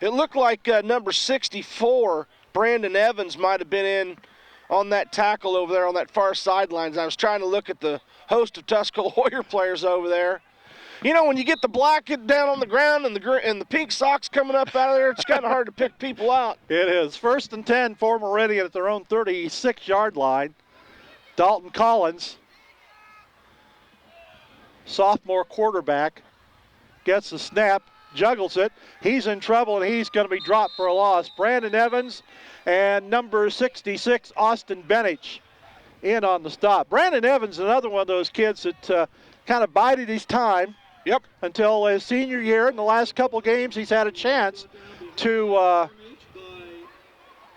It looked like number 64, Brandon Evans, might have been in on that tackle over there on that far sidelines. I was trying to look at the host of Tuscola Warrior players over there. You know, when you get the black down on the ground and the pink socks coming up out of there, it's kind of hard to pick people out. It is. 1st and 10 for Merridian at their own 36-yard line. Dalton Collins, sophomore quarterback, gets the snap, juggles it. He's in trouble, and he's going to be dropped for a loss. Brandon Evans and number 66, Austin Benich, in on the stop. Brandon Evans, another one of those kids that kind of bided his time. Yep. Until his senior year. In the last couple games, he's had a chance to...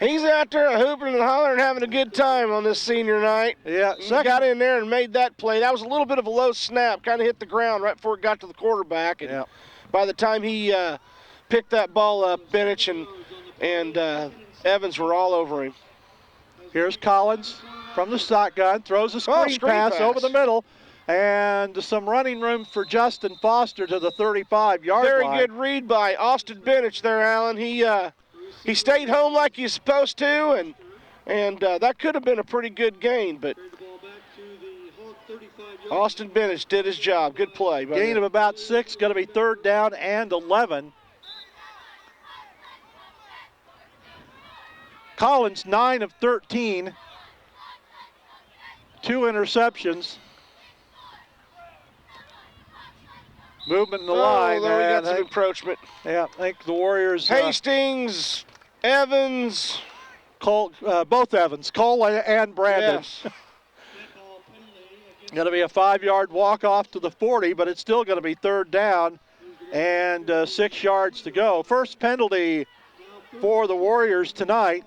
He's out there hooping and hollering, having a good time on this senior night. Yeah. He got in there and made that play. That was a little bit of a low snap, kind of hit the ground right before it got to the quarterback. And by the time he picked that ball up, Benich and Evans were all over him. Here's Collins from the shotgun, throws a screen pass over the middle, and some running room for Justin Foster to the 35-yard line. Very good read by Austin Benich there, Alan. He stayed home like he's supposed to, and that could have been a pretty good gain, but Austin Benich did his job. Good play. Gain of about 6, going to be 3rd down and 11. Collins, 9 of 13. 2 interceptions. Movement in the line. There we got some encroachment. Yeah, I think the Warriors. Hastings, Evans. Cole, both Evans, Cole and Brandon. Yes. Going to be a 5-yard walk off to the 40, but it's still going to be 3rd down and 6 yards to go. First penalty for the Warriors tonight.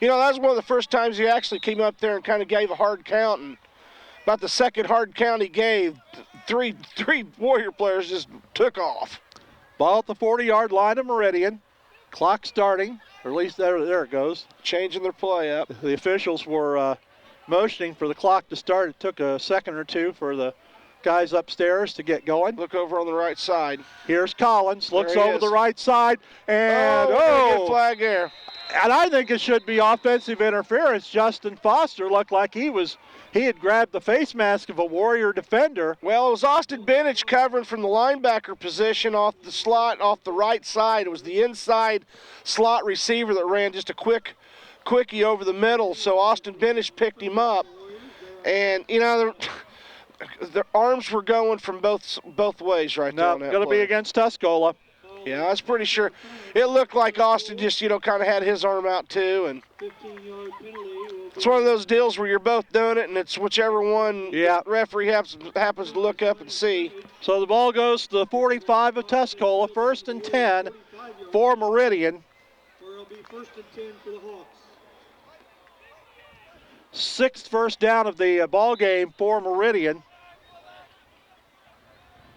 You know, that was one of the first times he actually came up there and kind of gave a hard count, and about the second hard count he gave, three Warrior players just took off. Ball at the 40-yard line of Merridian. Clock starting, or at least there it goes. Changing their play up. The officials were motioning for the clock to start. It took a second or two for the guys upstairs to get going. Look over on the right side. Here's Collins, looks over the right side, and good flag there. And I think it should be offensive interference. Justin Foster looked like he had grabbed the face mask of a Warrior defender. Well, it was Austin Benich covering from the linebacker position off the slot, off the right side. It was the inside slot receiver that ran just a quickie over the middle, so Austin Benich picked him up. And, you know, their arms were going from both ways right there. No, going to be against Tuscola. Yeah, I was pretty sure. It looked like Austin just, you know, kind of had his arm out too. And it's one of those deals where you're both doing it, and it's whichever one the referee happens to look up and see. So the ball goes to the 45 of Tuscola, 1st and 10 for Merridian. Sixth first down of the ball game for Merridian.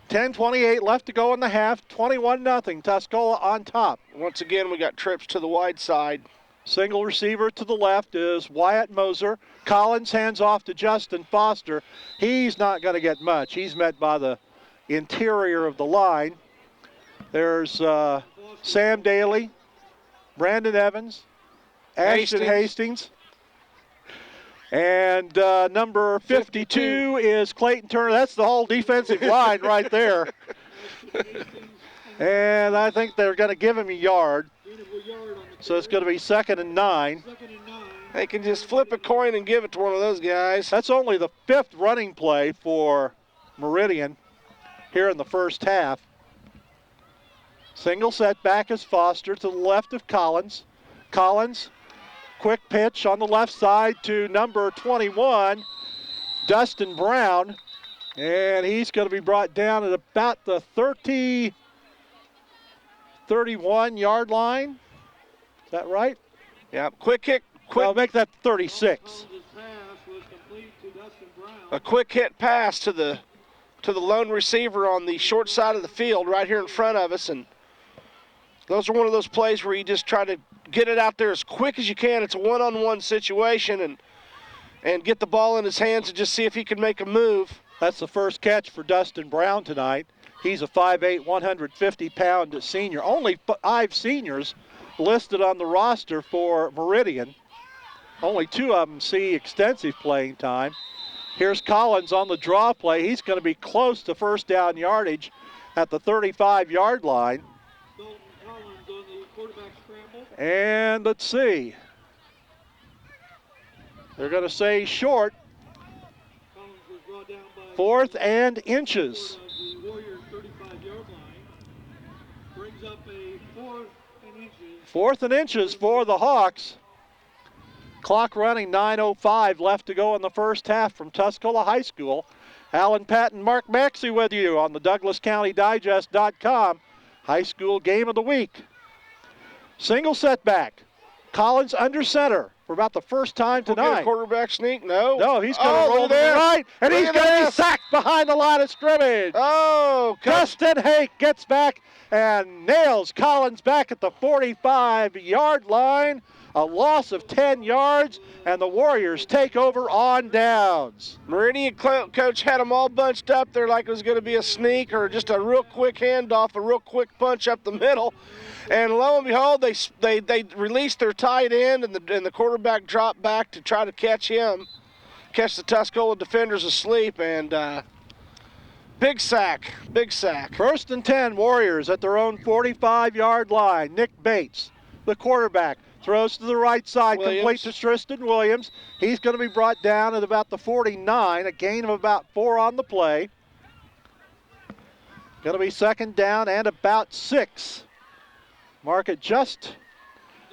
10:28 left to go in the half. 21-0. Tuscola on top. Once again, we got trips to the wide side. Single receiver to the left is Wyatt Moser. Collins hands off to Justin Foster. He's not going to get much. He's met by the interior of the line. There's Sam Daly, Brandon Evans, Ashton Hastings. And number 52 is Clayton Turner. That's the whole defensive line right there. And I think they're going to give him a yard. So it's going to be 2nd and 9. They can just flip a coin and give it to one of those guys. That's only the 5th running play for Merridian here in the first half. Single setback is Foster to the left of Collins. Collins. Quick pitch on the left side to number 21, Dustin Brown. And he's going to be brought down at about the 31-yard line. Is that right? Yeah, quick hit. I'll make that 36. A quick hit pass to the lone receiver on the short side of the field right here in front of us. And those are one of those plays where you just try to get it out there as quick as you can. It's a one-on-one situation, and get the ball in his hands and just see if he can make a move. That's the first catch for Dustin Brown tonight. He's a 5'8", 150-pound senior. Only 5 seniors listed on the roster for Merridian. Only 2 of them see extensive playing time. Here's Collins on the draw play. He's going to be close to first down yardage at the 35-yard line. And let's see. They're going to say short. 4th and inches. Fourth and inches for the Hawks. Clock running, 9:05 left to go in the first half from Tuscola High School. Alan Patton, Mark Maxey with you on the DouglasCountyDigest.com High School Game of the Week. Single setback. Collins under center for about the first time tonight. Get a quarterback sneak? No. No, he's going to roll to the right, and he's going to be sacked behind the line of scrimmage. Oh, Dustin Hake gets back and nails Collins back at the 45-yard line. A loss of 10 yards, and the Warriors take over on downs. Merridian coach had them all bunched up there like it was going to be a sneak or just a real quick handoff, a real quick punch up the middle. And lo and behold, they released their tight end, and the quarterback dropped back to try to catch him, catch the Tuscola defenders asleep, and big sack, big sack. 1st and 10, Warriors at their own 45-yard line. Nick Bates, the quarterback, throws to the right side, complete to Tristan Williams. He's going to be brought down at about the 49, a gain of about 4 on the play. Going to be 2nd down and about 6. Mark it just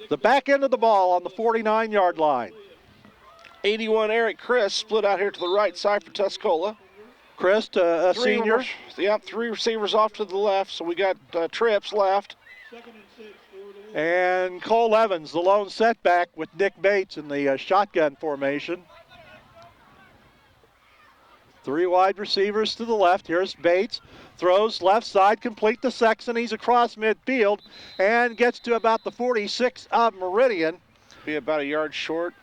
the back end of the ball on the 49-yard line. 81 Eric Chris split out here to the right side for Tuscola. Chris, a senior. Yeah, 3 receivers off to the left, so we got trips left. And Cole Evans, the lone setback with Nick Bates in the shotgun formation. 3 wide receivers to the left. Here's Bates. Throws left side, complete to Sexton. He's across midfield and gets to about the 46 of Merridian. Be about a yard short.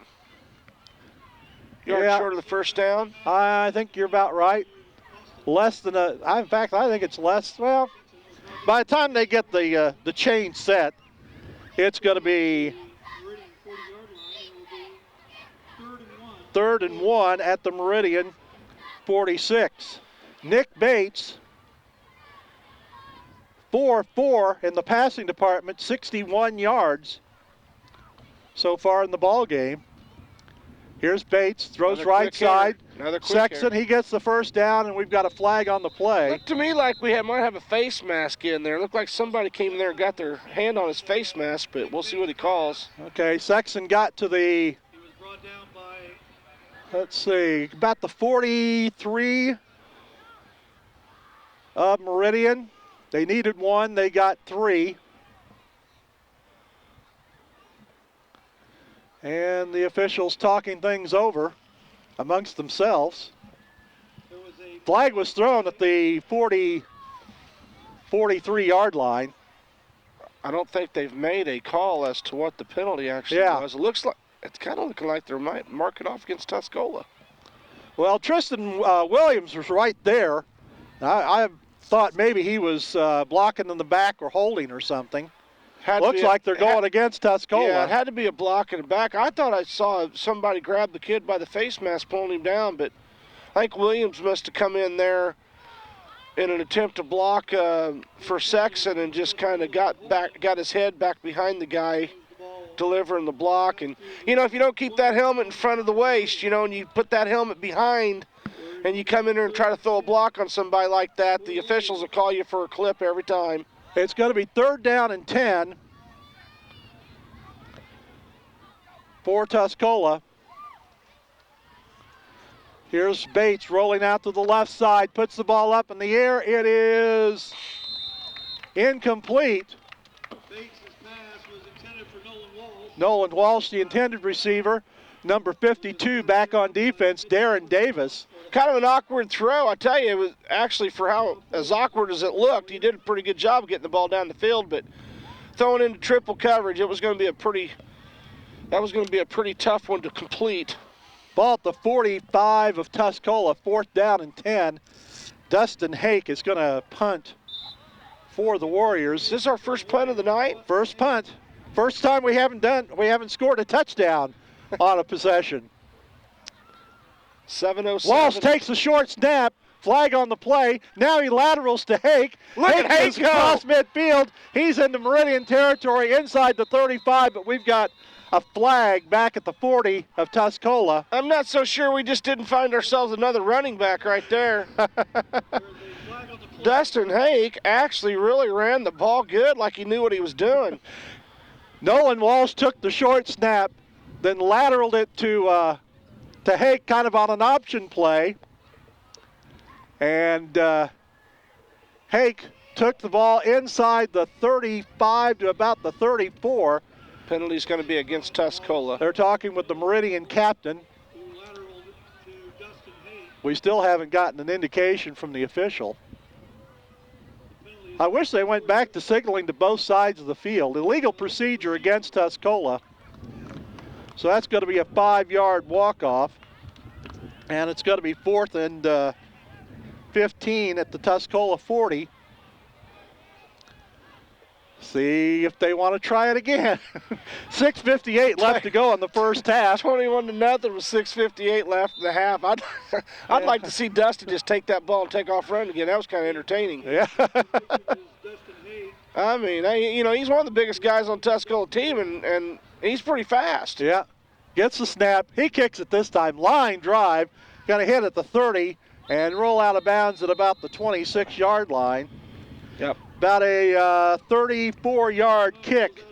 Short of the first down? I think you're about right. Less than in fact, I think it's less. Well, by the time they get the chain set, it's going to be 3rd and 1 at the Merridian 46. Nick Bates, 4-4 in the passing department, 61 yards so far in the ball game. Here's Bates, throws right side. Sexton, he gets the first down, and we've got a flag on the play. Looked to me like we might have a face mask in there. Looked like somebody came in there and got their hand on his face mask, but we'll see what he calls. Okay, Sexton got to the, he was brought down by, let's see, about the 43 of Merridian. They needed 1, they got 3. And the officials talking things over amongst themselves. Flag was thrown at the 43-yard line. I don't think they've made a call as to what the penalty actually was. It looks like it's kind of looking like they might mark it off against Tuscola. Well, Tristan Williams was right there. I thought maybe he was blocking in the back or holding or something. Looks like they're going against Tuscola. Yeah, it had to be a block in the back. I thought I saw somebody grab the kid by the face mask, pulling him down, but I think Williams must have come in there in an attempt to block for Sexton and just kind of got his head back behind the guy delivering the block. And, you know, if you don't keep that helmet in front of the waist, you know, and you put that helmet behind and you come in there and try to throw a block on somebody like that, the officials will call you for a clip every time. It's going to be 3rd down and 10 for Tuscola. Here's Bates rolling out to the left side, puts the ball up in the air. It is incomplete. Bates' pass was intended for Nolan Walsh. Nolan Walsh, the intended receiver. Number 52 back on defense, Darren Davis. Kind of an awkward throw. I tell you, it was actually, for how as awkward as it looked, he did a pretty good job of getting the ball down the field, but throwing into triple coverage, it was going to be a pretty tough one to complete. Ball at the 45 of Tuscola, 4th down and 10. Dustin Hake is going to punt for the Warriors. Is this our first punt of the night? First punt. First time we haven't scored a touchdown on a possession. 7:07. Walsh takes a short snap. Flag on the play. Now he laterals to Hake. Look at Hake is go. across midfield. He's into Meridian territory inside the 35, but we've got a flag back at the 40 of Tuscola. I'm not so sure we just didn't find ourselves another running back right there. Dustin Hake actually really ran the ball good, like he knew what he was doing. Nolan Walsh took the short snap, then lateraled it to Hake kind of on an option play. And Hake took the ball inside the 35 to about the 34. Penalty's going to be against Tuscola. They're talking with the Merridian captain. We still haven't gotten an indication from the official. I wish they went back to signaling to both sides of the field. Illegal procedure against Tuscola. So that's going to be a 5-yard walk-off. And it's going to be 4th and 15 at the Tuscola 40. See if they want to try it again. 6:58 left to go in the first half. 21-0 with 6:58 left in the half. I'd like to see Dusty just take that ball and take off running again. That was kind of entertaining. Yeah. I mean, he's one of the biggest guys on Tuscola team, and he's pretty fast. Yeah. Gets the snap. He kicks it this time. Line drive. Got to hit at the 30 and roll out of bounds at about the 26-yard line. Yep. About a 34-yard kick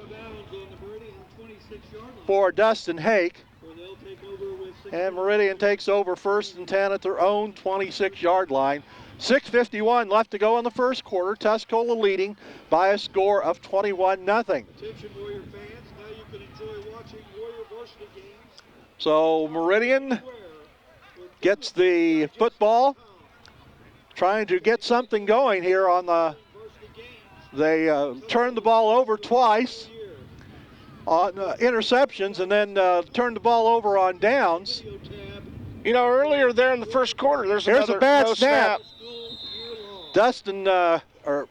for Dustin Hake. And Meridian takes over 1st and 10 at their own 26-yard line. 6:51 left to go in the first quarter. Tuscola leading by a score of 21-0. Attention Warrior fans, now you can enjoy watching Warrior varsity games. So Meridian gets the football, trying to get something going here on the. They turned the ball over twice on interceptions and then turned the ball over on downs. Earlier there in the first quarter, Here's a bad snap. Or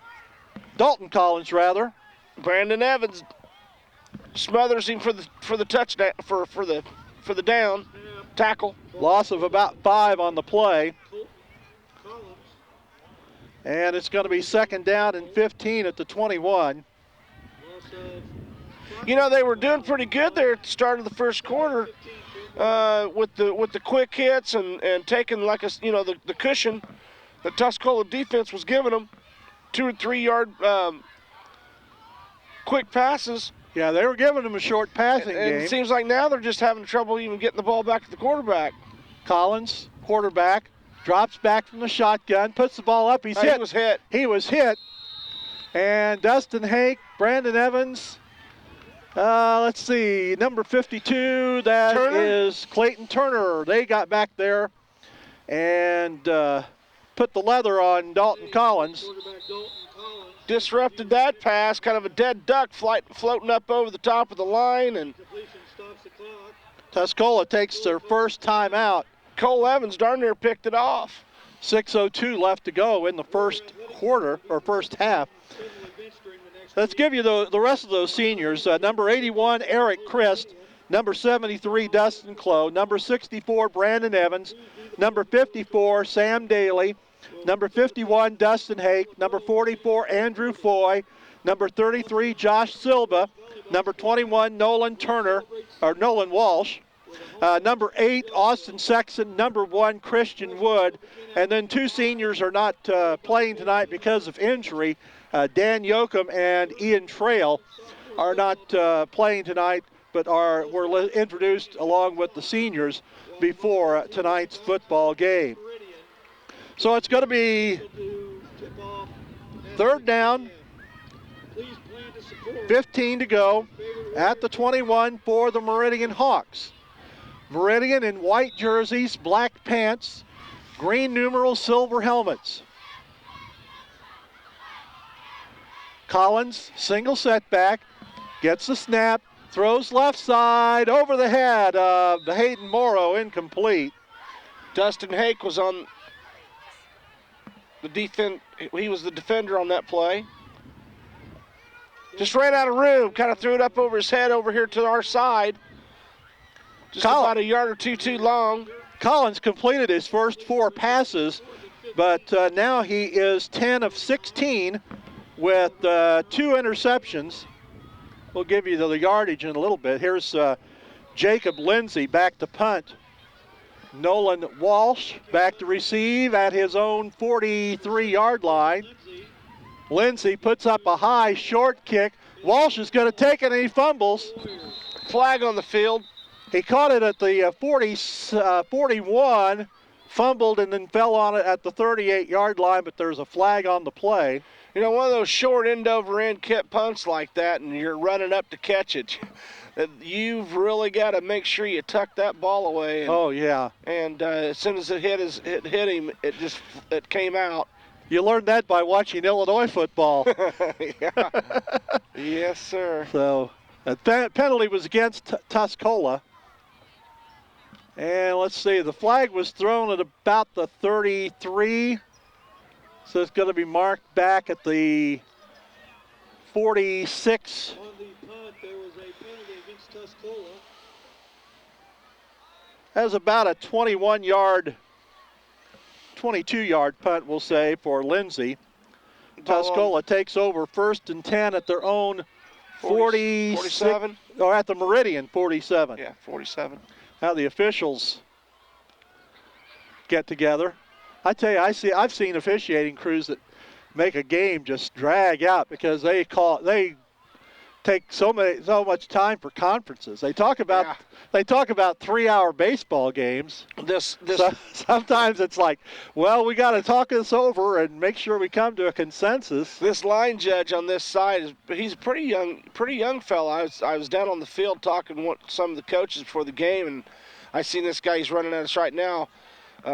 Dalton Collins rather. Brandon Evans smothers him for the touchdown for the down tackle. Loss of about 5 on the play. And it's going to be 2nd down and 15 at the 21. They were doing pretty good there at the start of the first quarter with the quick hits and taking the cushion that Tuscola defense was giving them, 2 or 3 yard quick passes. Yeah, they were giving them a short passing game. It seems like now they're just having trouble even getting the ball back to the quarterback. Collins, quarterback, drops back from the shotgun, puts the ball up. He's hit. He was hit. He was hit. And Dustin Hake, Brandon Evans, let's see, number 52, that Turner? is Clayton Turner. They got back there and put the leather on Dalton Collins. Disrupted that pass, kind of a dead duck floating up over the top of the line, and Tuscola takes their first time out. Cole Evans darn near picked it off. 6:02 left to go in the first quarter, or first half. Let's give you the rest of those seniors. Number 81, Eric Christ. Number 73, Dustin Clough. Number 64, Brandon Evans. Number 54, Sam Daly. Number 51, Dustin Hake. Number 44, Andrew Foy. Number 33, Josh Silva. Number 21, Nolan Walsh. Number 8, Austin Sexton. Number 1, Christian Wood. And then 2 seniors are not playing tonight because of injury. Dan Yoakum and Ian Trail are not playing tonight, but were introduced along with the seniors before tonight's football game. So it's going to be 3rd down, 15 to go at the 21 for the Merridian Hawks. Merridian in white jerseys, black pants, green numerals, silver helmets. Collins, single setback, gets the snap, throws left side over the head of Hayden Morrow, incomplete. Dustin Hake was on He was the defender on that play. Just ran out of room, kind of threw it up over his head over here to our side. Just about a yard or two too long. Collins completed his first 4 passes, but now he is 10 of 16 with 2 interceptions. We'll give you the yardage in a little bit. Here's Jacob Lindsay back to punt. Nolan Walsh back to receive at his own 43-yard line. Lindsay puts up a high short kick. Walsh is going to take it and he fumbles. Flag on the field. He caught it at the 41, fumbled and then fell on it at the 38-yard line, but there's a flag on the play. You know, one of those short end-over-end punts like that, and you're running up to catch it, you've really got to make sure you tuck that ball away. And, oh, yeah. And as soon as it hit him, it came out. You learned that by watching Illinois football. Yeah. Yes, sir. So that penalty was against Tuscola. And let's see, the flag was thrown at about the 33. So it's going to be marked back at the 46. On the punt, there was a penalty against Tuscola. That was about a 22-yard punt, we'll say, for Lindsay. Tuscola takes over 1st and 10 at their own 47. Or at the Merridian 47. Yeah, 47. Now the officials get together. I tell you, I've seen officiating crews that make a game just drag out because they take so much time for conferences. They talk about 3-hour baseball games. Sometimes it's like, well, we got to talk this over and make sure we come to a consensus. This line judge on this side he's a pretty young fella. I was down on the field talking with some of the coaches before the game, and I seen this guy. He's running at us right now.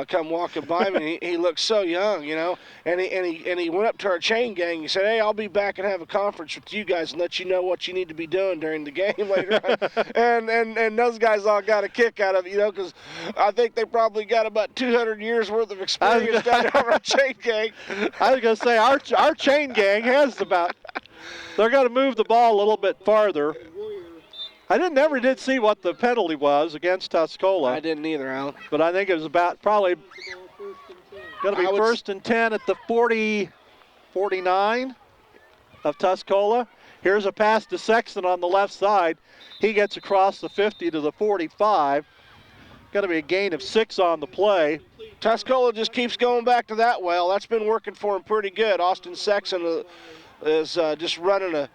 Come walking by me, and he looked so young, you know. And he went up to our chain gang. He said, "Hey, I'll be back and have a conference with you guys and let you know what you need to be doing during the game later on." and those guys all got a kick out of it, you know, because I think they probably got about 200 years worth of experience down on our chain gang. I was gonna say our chain gang has about. They're gonna move the ball a little bit farther. I never did see what the penalty was against Tuscola. I didn't either, Alan. But I think it was about probably going to be 1st and 10 at the 49 of Tuscola. Here's a pass to Sexton on the left side. He gets across the 50 to the 45. Going to be a gain of 6 on the play. Tuscola just keeps going back to that well. That's been working for him pretty good. Austin Sexton is just running a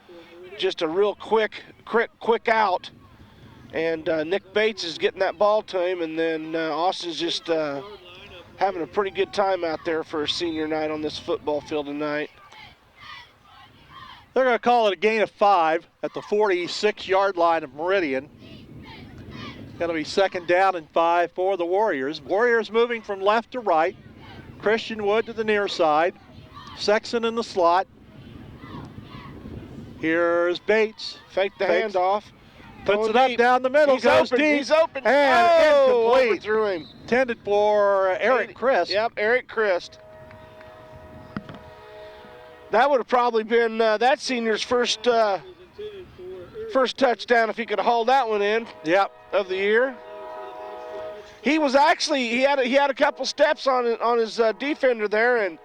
real quick out, and Nick Bates is getting that ball to him, and then Austin's just having a pretty good time out there for a senior night on this football field tonight. They're going to call it a gain of 5 at the 46-yard line of Merridian. Going to be 2nd down and 5 for the Warriors. Warriors moving from left to right. Christian Wood to the near side. Sexton in the slot. Here's Bates. Fake the handoff. Puts it up down the middle. Goes deep. He's open. And incomplete. Through him. Intended for Eric Christ. Yep, Eric Christ. That would have probably been that senior's first touchdown if he could have hauled that one in. Yep. Of the year. He was actually he had a couple steps on his defender there, and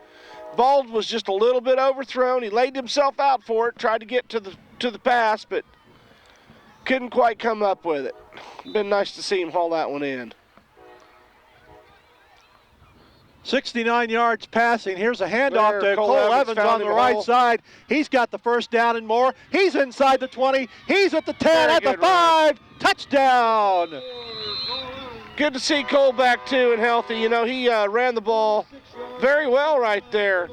ball was just a little bit overthrown. He laid himself out for it, tried to get to the pass, but couldn't quite come up with it. Been nice to see him haul that one in. 69 yards passing. Here's a handoff to Cole Evans on the right side. He's got the 1st down and more. He's inside the 20. He's at the 10, at the 5. Touchdown. Good to see Cole back too and healthy. You know, he ran the ball very well right there.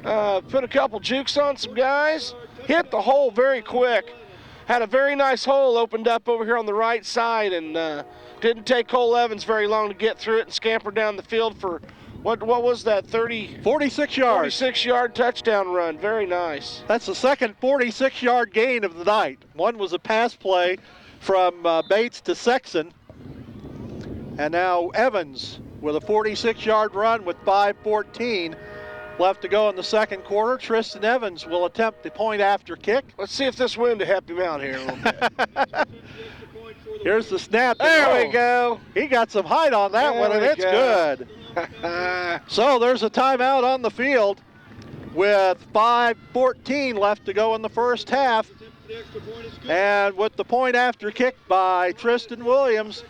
Put a couple jukes on some guys. Hit the hole very quick. Had a very nice hole opened up over here on the right side, and didn't take Cole Evans very long to get through it and scamper down the field for what was that, 46 yards. 46-yard touchdown run. Very nice. That's the second 46-yard gain of the night. One was a pass play from Bates to Sexton. And now Evans with a 46-yard run with 5:14 left to go in the second quarter. Tristan Evans will attempt the point after kick. Let's see if this wind to help him out here a little bit. Here's the snap. There we go. He got some height on that There one, and we it's go. good. So there's a timeout on the field with 5:14 left to go in the first half. And with the point after kick by Tristan Williams,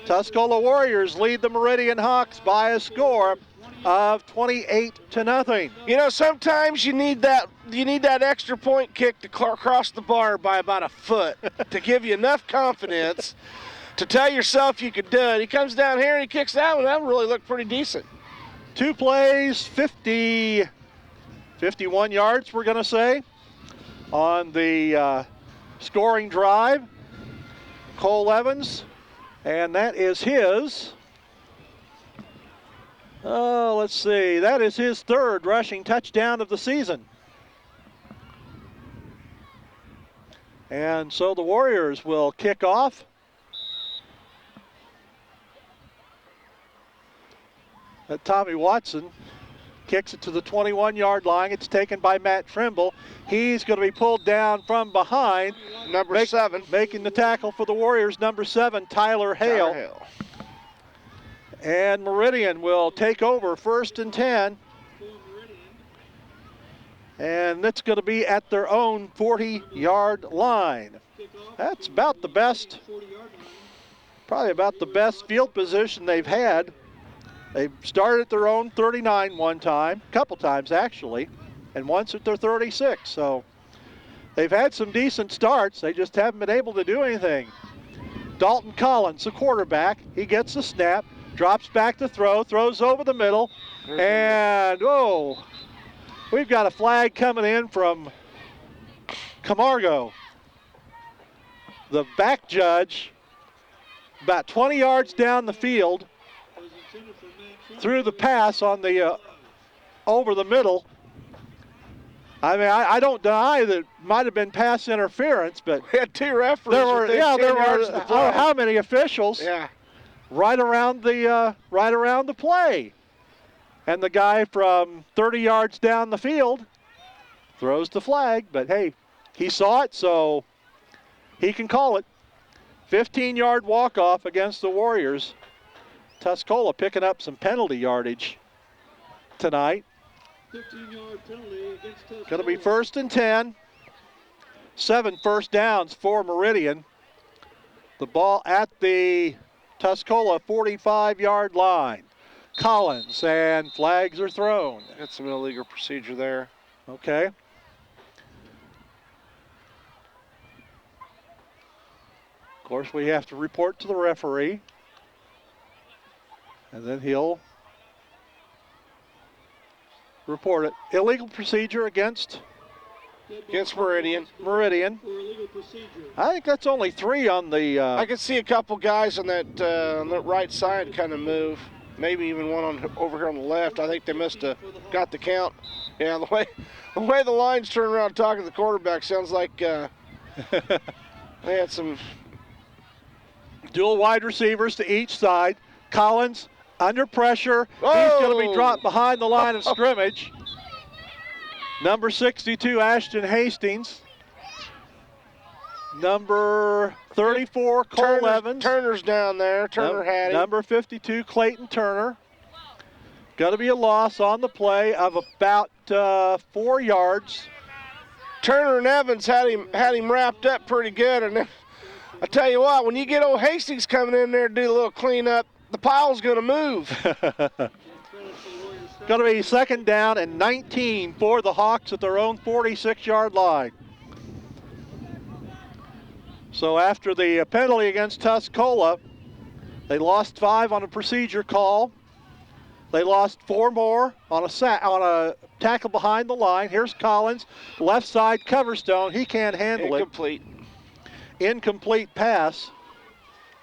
Tuscola Warriors lead the Merridian Hawks by a score of 28-0. You know, sometimes you need that extra point kick to cross the bar by about a foot to give you enough confidence to tell yourself you could do it. He comes down here and he kicks that one. That one really looked pretty decent. 2 plays, 51 yards, we're going to say, on the scoring drive. Cole Evans, and that is his, let's see, that is his third rushing touchdown of the season. And so the Warriors will kick off. Tommy Watson kicks it to the 21-yard line. It's taken by Matt Trimble. He's going to be pulled down from behind. Number 7. Making the tackle for the Warriors, number 7, Tyler Hale. And Merridian will take over 1st and 10. And that's going to be at their own 40-yard line. That's about the best, probably about the best field position they've had. They started at their own 39 one time, a couple times actually, and once at their 36. So they've had some decent starts. They just haven't been able to do anything. Dalton Collins, the quarterback, he gets the snap, drops back to throw, throws over the middle, and we've got a flag coming in from Camargo. The back judge, about 20 yards down the field, threw the pass on the over the middle. I mean, I don't deny that it might have been pass interference, but we had 2 referees. There were how many officials? Yeah. Right around the play, and the guy from 30 yards down the field throws the flag. But hey, he saw it, so he can call it. 15-yard walk-off against the Warriors. Tuscola picking up some penalty yardage tonight. 15-yard penalty against Tuscola. Going to be 1st and 10. 7 first downs for Merridian. The ball at the Tuscola 45-yard line. Collins, and flags are thrown. Got some illegal procedure there. Okay. Of course, we have to report to the referee. And then he'll report it. Illegal procedure against Merridian. Merridian. For illegal procedure. I think that's only 3 on the... I could see a couple guys on that right side kind of move. Maybe even one over here on the left. I think they must have got the count. Yeah, the way the lines turn around talking to the quarterback sounds like they had some... Dual wide receivers to each side. Collins under pressure. He's going to be dropped behind the line of scrimmage. Number 62, Ashton Hastings. Number 34, Cole Evans. Turner's down there. Turner had him. Number 52, Clayton Turner. Got to be a loss on the play of about 4 yards. Turner and Evans had him wrapped up pretty good. And then, I tell you what, when you get old Hastings coming in there to do a little cleanup, the pile's going to move. Going to be 2nd down and 19 for the Hawks at their own 46-yard line. So after the penalty against Tuscola, they lost 5 on a procedure call. They lost 4 more on a tackle behind the line. Here's Collins, left side Coverstone. He can't handle Incomplete. it. Incomplete pass.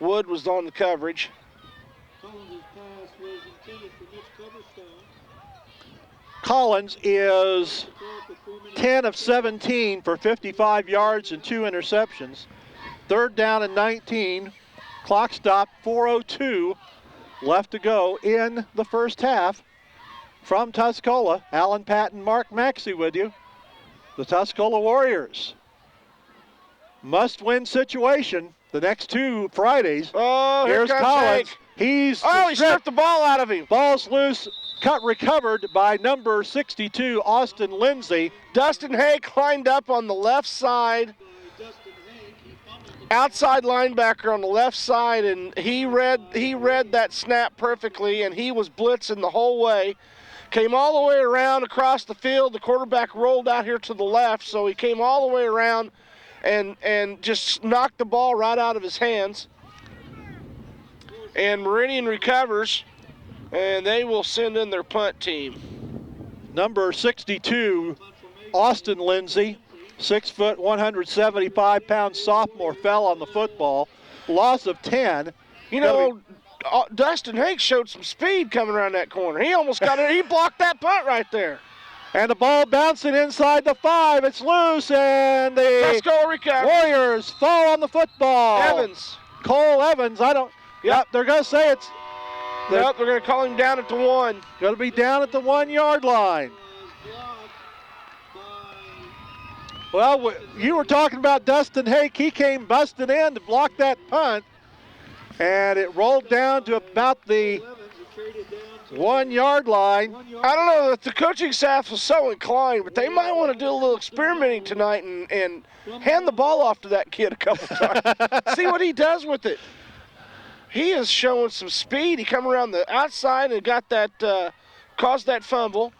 Wood was on the coverage. Collins' pass was intended for Mitch Coverstone. Collins is 10 of 17 for 55 yards and 2 interceptions. 3rd down and 19. Clock stop, 4:02 left to go in the first half. from Tuscola, Alan Patton, Mark Maxey with you. The Tuscola Warriors. Must-win situation the next 2 Fridays. Oh, here Here's comes Collins. Hank. He stripped the ball out of him. Ball's loose. Recovered by number 62, Austin Lindsay. Dustin Hank lined up on the left side. Outside linebacker on the left side, and he read that snap perfectly, and he was blitzing the whole way. Came all the way around across the field. The quarterback rolled out here to the left, so he came all the way around and just knocked the ball right out of his hands. And Merridian recovers, and they will send in their punt team. Number 62, Austin Lindsay, 6 foot, 175-pound sophomore, fell on the football. Loss of 10. You know, Dustin Hank showed some speed coming around that corner. He almost got it. He blocked that punt right there. And the ball bouncing inside the 5. It's loose, and the Warriors fall on the football. Evans. Cole Evans. Yep, they're going to say it's. Yep, they're going to call him down at the 1. Going to be down at the 1-yard line. Well, you were talking about Dustin Hake. He came busting in to block that punt, and it rolled down to about the 1-yard line. I don't know if the coaching staff was so inclined, but they might want to do a little experimenting tonight and hand the ball off to that kid a couple times. See what he does with it. He is showing some speed. He come around the outside and got that, caused that fumble.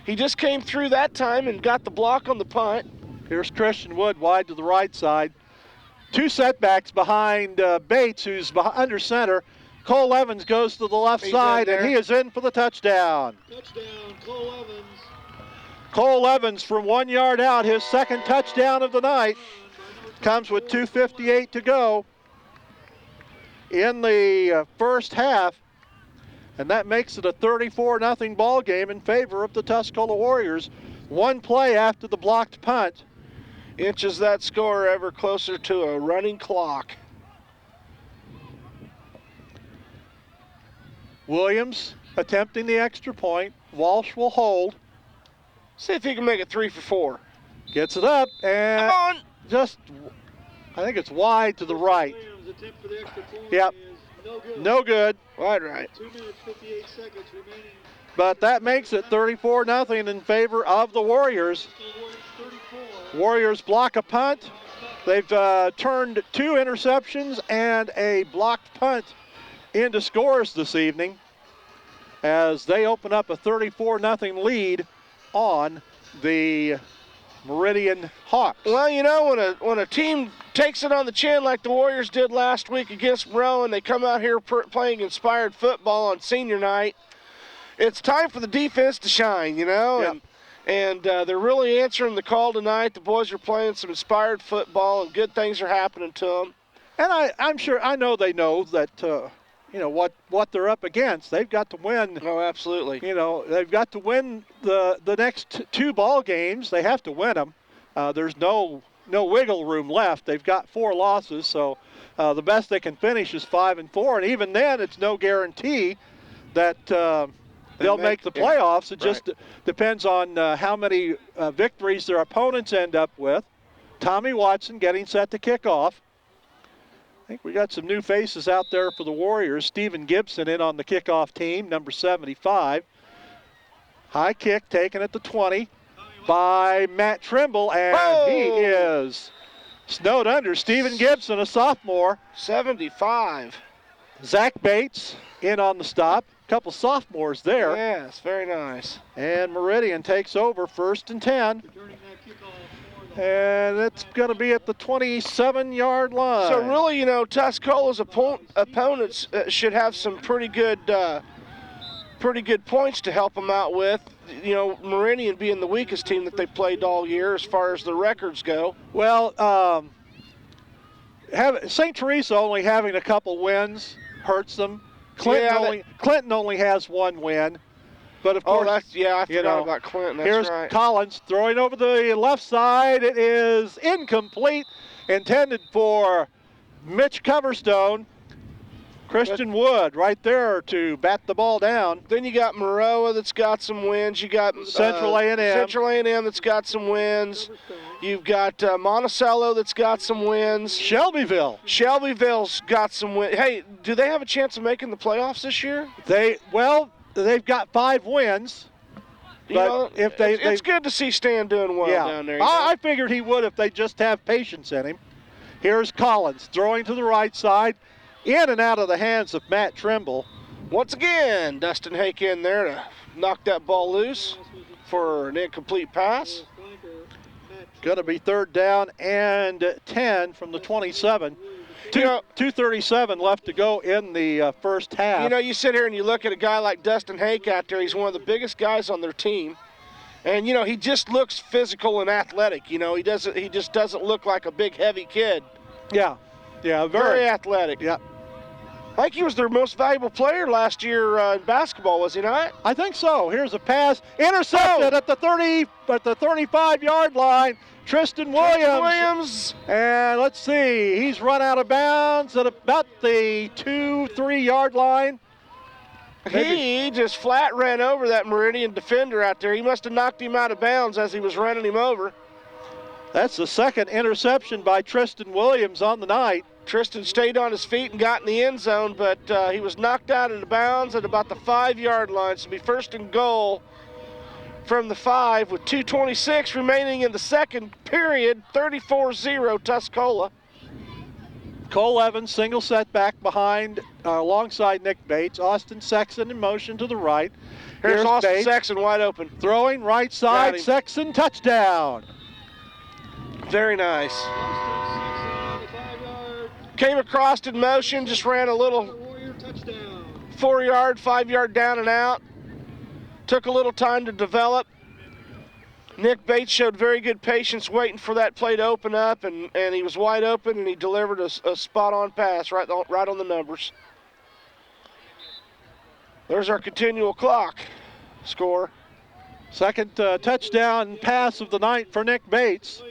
He just came through that time and got the block on the punt. Here's Christian Wood wide to the right side. 2 setbacks behind Bates, who's under center. Cole Evans goes to the left side, and he is in for the touchdown. Touchdown, Cole Evans. Cole Evans from 1 yard out, his second touchdown of the night. Comes with 2:58 to go in the first half. And that makes it a 34-0 ball game in favor of the Tuscola Warriors. 1 play after the blocked punt. Inches that score ever closer to a running clock. Williams attempting the extra point. Walsh will hold. See if he can make it 3 for 4. Gets it up and Come on. I think it's wide to the right. Williams' attempt for the extra point Yep. is no good. No good. Right. 2 minutes, 58 seconds remaining. But that makes it 34-0 in favor of the Warriors. Warriors block a punt. They've turned 2 interceptions and a blocked punt into scores this evening as they open up a 34-0 lead on the Merridian Hawks. Well, you know, when a team takes it on the chin like the Warriors did last week against Monroe, and they come out here playing inspired football on senior night, it's time for the defense to shine, you know. Yep. And they're really answering the call tonight. The boys are playing some inspired football, and good things are happening to them. And I know they know that, what they're up against. They've got to win. Oh, absolutely. You know, they've got to win the next 2 ball games. They have to win them. There's no wiggle room left. They've got 4 losses, so the best they can finish is 5-4. And even then, it's no guarantee that they'll make the playoffs. It just depends on how many victories their opponents end up with. Tommy Watson getting set to kick off. I think we got some new faces out there for the Warriors. Stephen Gibson in on the kickoff team, number 75. High kick taken at the 20 by Matt Trimble, and he is snowed under. Stephen Gibson, a sophomore. 75. Zach Bates in on the stop. Couple sophomores there. Yes, very nice. And Merridian takes over 1st and 10. And it's going to be at the 27-yard line. So really, you know, Tuscola's opponents should have some pretty good points to help them out with. You know, Merridian being the weakest team that they played all year as far as the records go. Well, St. Teresa only having a couple wins hurts them. Clinton only has 1 win. But of course, I forgot about Clinton. That's here's right. Collins throwing over the left side. It is incomplete, intended for Mitch Coverstone. Christian Wood right there to bat the ball down. Then you got Maroa that's got some wins. You got Central A&M. Central A&M that's got some wins. You've got Monticello that's got some wins. Shelbyville's got some wins. Hey, do they have a chance of making the playoffs this year? They've got 5 wins. But if it's good to see Stan doing well down there. I figured he would if they just have patience in him. Here's Collins throwing to the right side, in and out of the hands of Matt Trimble. Once again, Dustin Hake in there to knock that ball loose for an incomplete pass. Going to be 3rd down and 10 from the 27. 2:37 left to go in the first half. You know, you sit here and you look at a guy like Dustin Hake out there. He's one of the biggest guys on their team. And, you know, he just looks physical and athletic. You know, he just doesn't look like a big, heavy kid. Yeah, very athletic. Yeah. I think he was their most valuable player last year in basketball, was he not? I think so. Here's a pass intercepted at the 35-yard line. Tristan Williams. And let's see, he's run out of bounds at about the 2-3-yard line. He just flat ran over that Merridian defender out there. He must have knocked him out of bounds as he was running him over. That's the 2nd interception by Tristan Williams on the night. Tristan stayed on his feet and got in the end zone, but he was knocked out of bounds at about the 5-yard line. So it'll be 1st and goal from the 5 with 2:26 remaining in the second period. 34-0 Tuscola. Cole Evans single setback behind alongside Nick Bates. Austin Sexton in motion to the right. Here's Austin Bates Sexton wide open. throwing right side. Sexton touchdown. Very nice. Came across in motion, just ran a little 4-yard, 5-yard down and out. Took a little time to develop. Nick Bates showed very good patience waiting for that play to open up, and he was wide open, and he delivered a spot-on pass right on the numbers. There's our continual clock score. 2nd touchdown pass of the night for Nick Bates.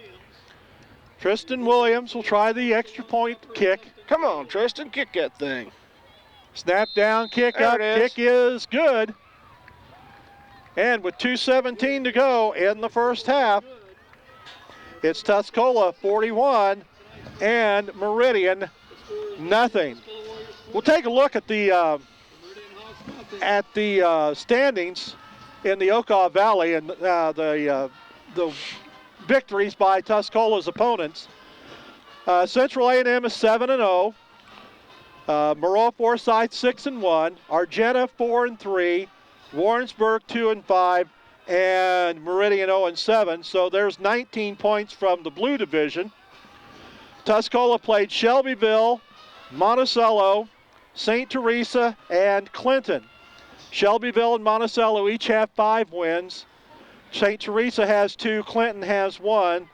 Tristan Williams will try the extra point kick. Come on, Tristan, kick that thing. Snap down, kick there up, kick is good. And with 2:17 to go in the first half, it's Tuscola 41 and Merridian nothing. We'll take a look at the standings in the Okaw Valley and the victories by Tuscola's opponents. Central A&M is 7-0. Moreau Forsyth 6-1. Argenta 4-3. Warrensburg 2-5, and Merridian 0-7. So there's 19 points from the blue division. Tuscola played Shelbyville, Monticello, St. Teresa, and Clinton. Shelbyville and Monticello each have 5 wins. St. Teresa has 2, Clinton has 1.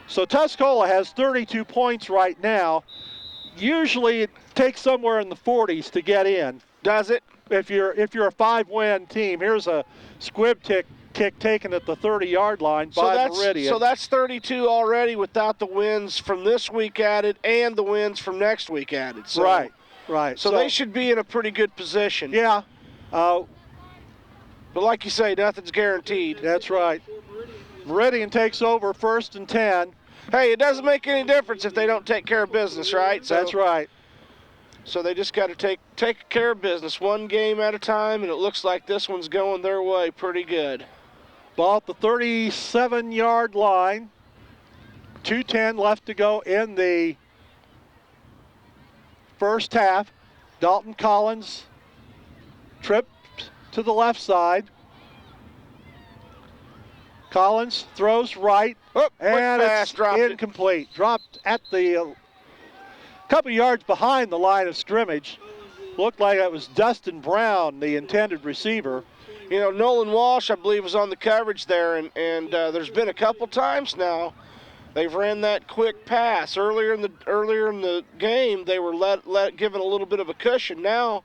So Tuscola has 32 points right now. Usually it takes somewhere in the 40s to get in. Does it? If you're a 5-win team. Here's a squib kick taken at the 30-yard line by Merridian. So that's 32 already without the wins from this week added and the wins from next week added. So, right. So they should be in a pretty good position. Yeah. But like you say, nothing's guaranteed. That's right. Merridian takes over 1st and 10. Hey, it doesn't make any difference if they don't take care of business, right? So, that's right. So they just got to take care of business one game at a time, and it looks like this one's going their way pretty good. Ball at the 37-yard line. 2:10 left to go in the first half. Dalton Collins tripped to the left side. Collins throws right, and it's incomplete. Dropped at the couple yards behind the line of scrimmage. Looked like it was Dustin Brown, the intended receiver. You know, Nolan Walsh, I believe, was on the coverage there, and there's been a couple times now they've ran that quick pass. Earlier in the game, they were given a little bit of a cushion. Now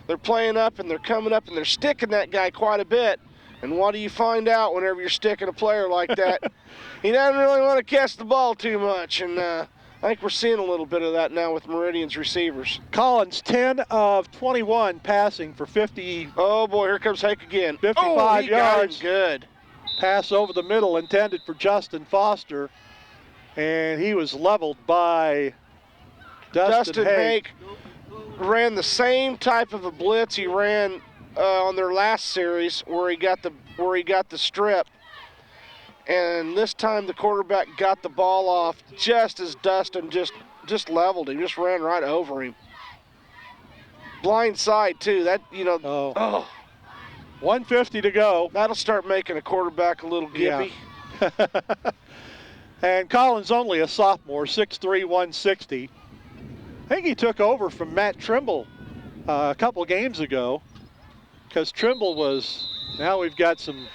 they're playing up and they're coming up and they're sticking that guy quite a bit. And what do you find out whenever you're sticking a player like that? He doesn't really want to catch the ball too much, and I think we're seeing a little bit of that now with Meridian's receivers. Collins, 10 of 21 passing for 50. Oh boy, here comes Hake again. 55 he yards. Got him good. Pass over the middle intended for Justin Foster, and he was leveled by Dustin Hake. Ran the same type of a blitz he ran on their last series, where he got the strip. And this time the quarterback got the ball off just as Dustin just leveled him, just ran right over him. Blind side too. That 150 to go. That'll start making a quarterback a little gibby. Yeah. And Collins only a sophomore, 6'3", 160. I think he took over from Matt Trimble a couple games ago, because Trimble now we've got some,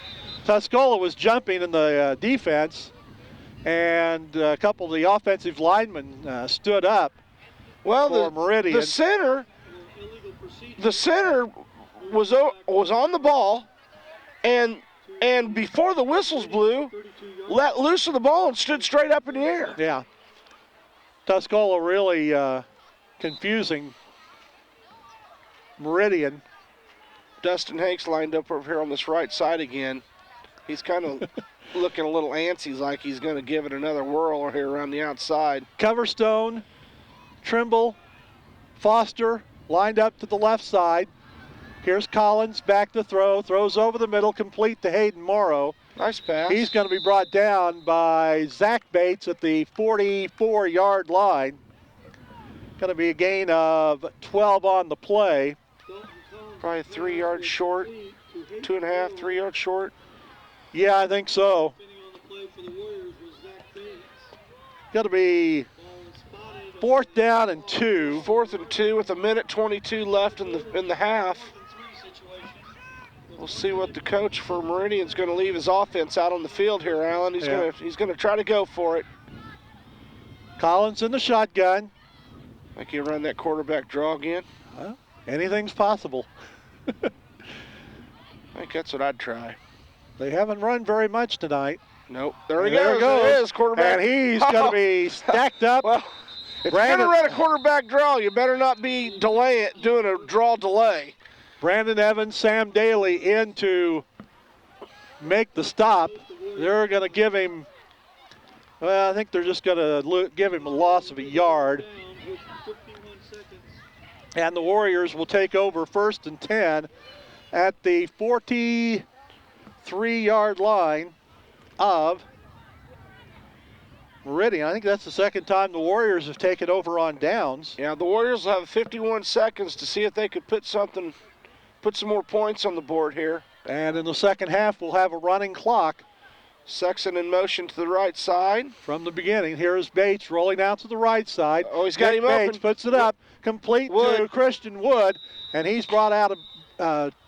Tuscola was jumping in the defense, and a couple of the offensive linemen stood up for Meridian. The center was on the ball, and before the whistles blew, let loose of the ball and stood straight up in the air. Yeah. Tuscola really confusing Merridian. Dustin Hake's lined up over here on this right side again. He's kind of looking a little antsy, like he's going to give it another whirl here around the outside. Coverstone, Trimble, Foster lined up to the left side. Here's Collins back to throw, throws over the middle, complete to Hayden Morrow. Nice pass. He's going to be brought down by Zach Bates at the 44-yard line. Going to be a gain of 12 on the play. Probably 3 yards short, 2.5, 3 yards short. Yeah, I think so. Going to be 4th down and 2. 4th and 2 with 1:22 left in the half. We'll see what the coach for Meridian's going to leave his offense out on the field here, Alan. He's going to try to go for it. Collins in the shotgun. Think he'll run that quarterback draw again? Well, anything's possible. I think that's what I'd try. They haven't run very much tonight. Nope. There he goes. goes. It is, quarterback. And he's going to be stacked up. Well, if you're going to run a quarterback draw, you better not be doing a draw delay. Brandon Evans, Sam Daly in to make the stop. They're going to give him, well, I think they're just going to give him a loss of a yard. And the Warriors will take over 1st and 10 at the 43-yard line of Meridian. I think that's the second time the Warriors have taken over on downs. Yeah, the Warriors will have 51 seconds to see if they could put some more points on the board here. And in the second half, we'll have a running clock. Sexton in motion to the right side. From the beginning, here is Bates rolling out to the right side. Oh, he's got him Bates open. Puts it up, complete to Christian Wood, and he's brought out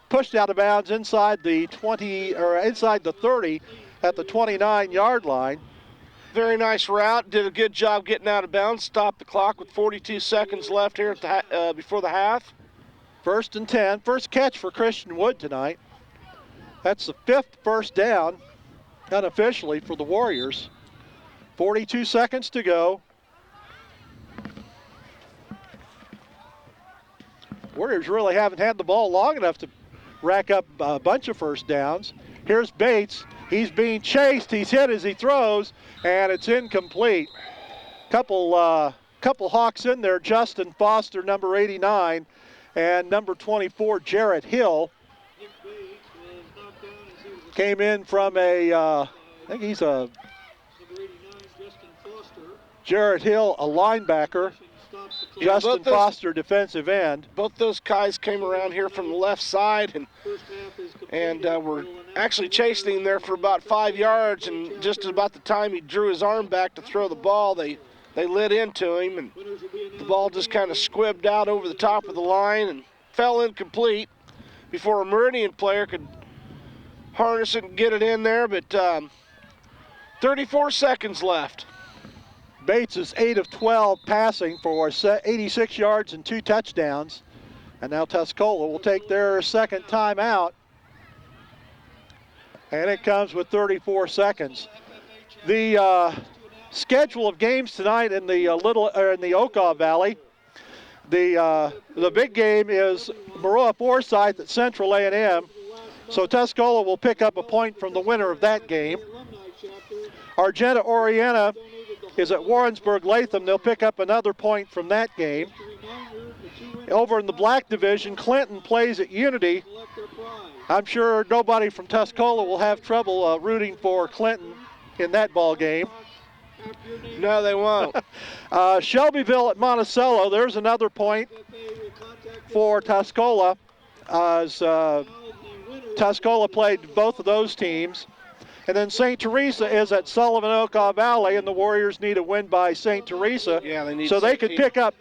pushed out of bounds inside the 20 or inside the 30 at the 29-yard line. Very nice route. Did a good job getting out of bounds. Stopped the clock with 42 seconds left here at the before the half. 1st and 10. First catch for Christian Wood tonight. That's the 5th first down unofficially for the Warriors. 42 seconds to go. Warriors really haven't had the ball long enough to rack up a bunch of first downs. Here's Bates. He's being chased. He's hit as he throws, and it's incomplete. Couple Hawks in there. Justin Foster, number 89, and number 24, Jarrett Hill. Came in from I think he's a Jarrett Hill, a linebacker. Justin Foster, defensive end. Both those guys came around here from the left side and were actually chasing him there for about 5 yards, and just about the time he drew his arm back to throw the ball, they lit into him, and the ball just kind of squibbed out over the top of the line and fell incomplete before a Meridian player could harness it and get it in there, but 34 seconds left. Bates is 8 of 12 passing for 86 yards and 2 touchdowns. And now Tuscola will take their second time out. And it comes with 34 seconds. The schedule of games tonight in the in the Okaw Valley. The big game is Maroa Forsyth at Central A&M. So Tuscola will pick up a point from the winner of that game. Argenta Orienta is at Warrensburg Latham. They'll pick up another point from that game. Over in the black division, Clinton plays at Unity. I'm sure nobody from Tuscola will have trouble rooting for Clinton in that ball game. No, they won't. Shelbyville at Monticello. There's another point for Tuscola, as Tuscola played both of those teams. And then St. Teresa is at Sullivan Okaw Valley, and the Warriors need a win by St. Teresa. Yeah, they need so they could pick up.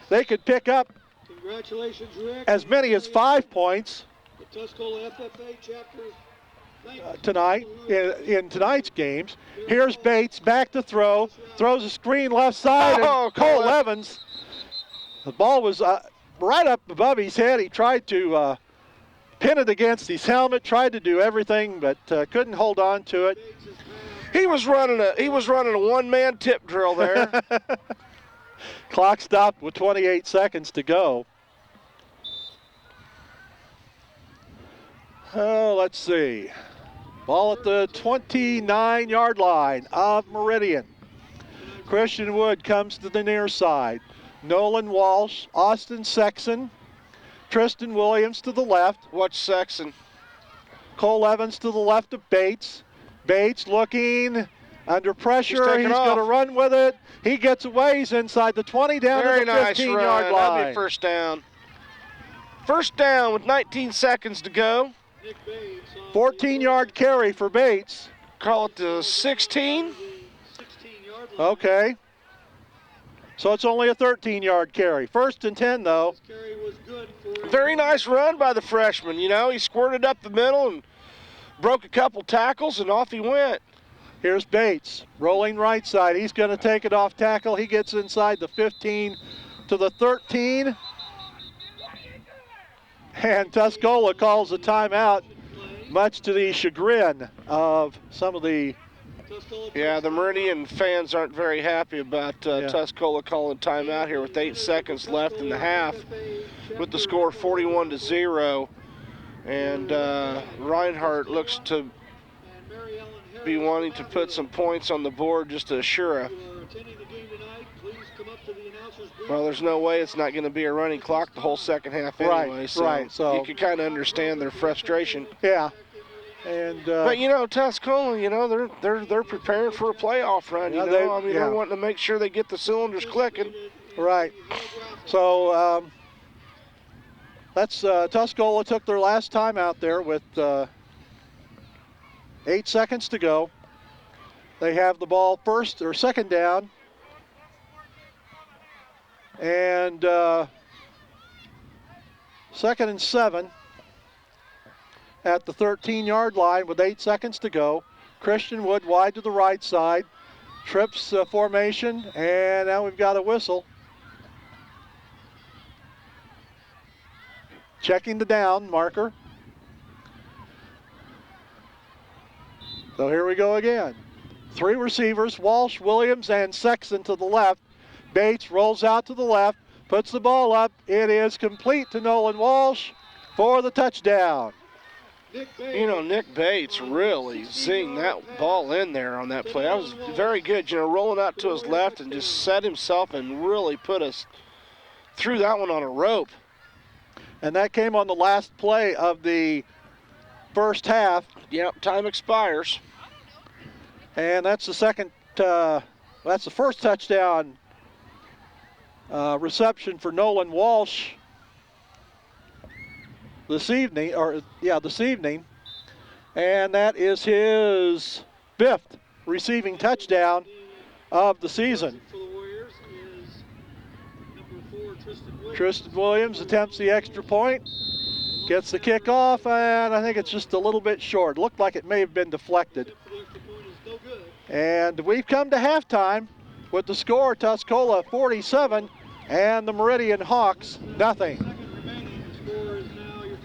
They could pick up Congratulations, Rick. as many as 5 points The Tuscola FFA chapter tonight in tonight's games. Here's Bates back to throw, throws a screen left side, and Cole Evans. The ball was right up above his head. He tried to pin it against his helmet, tried to do everything, but couldn't hold on to it. He was running a one-man tip drill there. Clock stopped with 28 seconds to go. Oh, let's see. Ball at the 29-yard line of Merridian. Christian Wood comes to the near side. Nolan Walsh, Austin Sexton, Tristan Williams to the left. Watch Sexton. Cole Evans to the left of Bates. Bates looking under pressure. He's going to run with it. He gets away. He's inside the 20, down to the 15-yard line. That'll be first down. First down with 19 seconds to go. 14-yard carry for Bates. Call it the 16. Okay. So it's only a 13-yard carry. First and 10, though. Very nice run by the freshman. You know, he squirted up the middle and broke a couple tackles, and off he went. Here's Bates, rolling right side. He's going to take it off tackle. He gets inside the 15 to the 13. And Tuscola calls a timeout, much to the chagrin of some of the... Yeah, the Merridian fans aren't very happy about Tuscola calling timeout here with 8 seconds left in the half, with the score 41-0. And Reinhardt looks to be wanting to put some points on the board just to assure a... Well, there's no way it's not going to be a running clock the whole second half anyway. Right. So you can kind of understand their frustration. Yeah. And but you know, Tuscola, you know, they're preparing for a playoff run. You know, they're wanting to make sure they get the cylinders clicking. Right. So that's Tuscola took their last time out there with 8 seconds to go. They have the ball first or second down. And second and 7 at the 13-yard line with 8 seconds to go. Christian Wood wide to the right side. Trips formation, and now we've got a whistle. Checking the down marker. So here we go again. 3 receivers, Walsh, Williams, and Sexton to the left. Bates rolls out to the left, puts the ball up. It is complete to Nolan Walsh for the touchdown. You know, Nick Bates really zinged that ball in there on that play. That was very good, you know, rolling out to his left and just set himself and really put us through that one on a rope. And that came on the last play of the first half. Yep, time expires. And that's the first touchdown reception for Nolan Walsh this evening, and that is his 5th receiving touchdown of the season. Tristan Williams attempts the extra point, gets the kickoff, and I think it's just a little bit short. Looked like it may have been deflected. And we've come to halftime with the score, Tuscola 47 and the Merridian Hawks 0.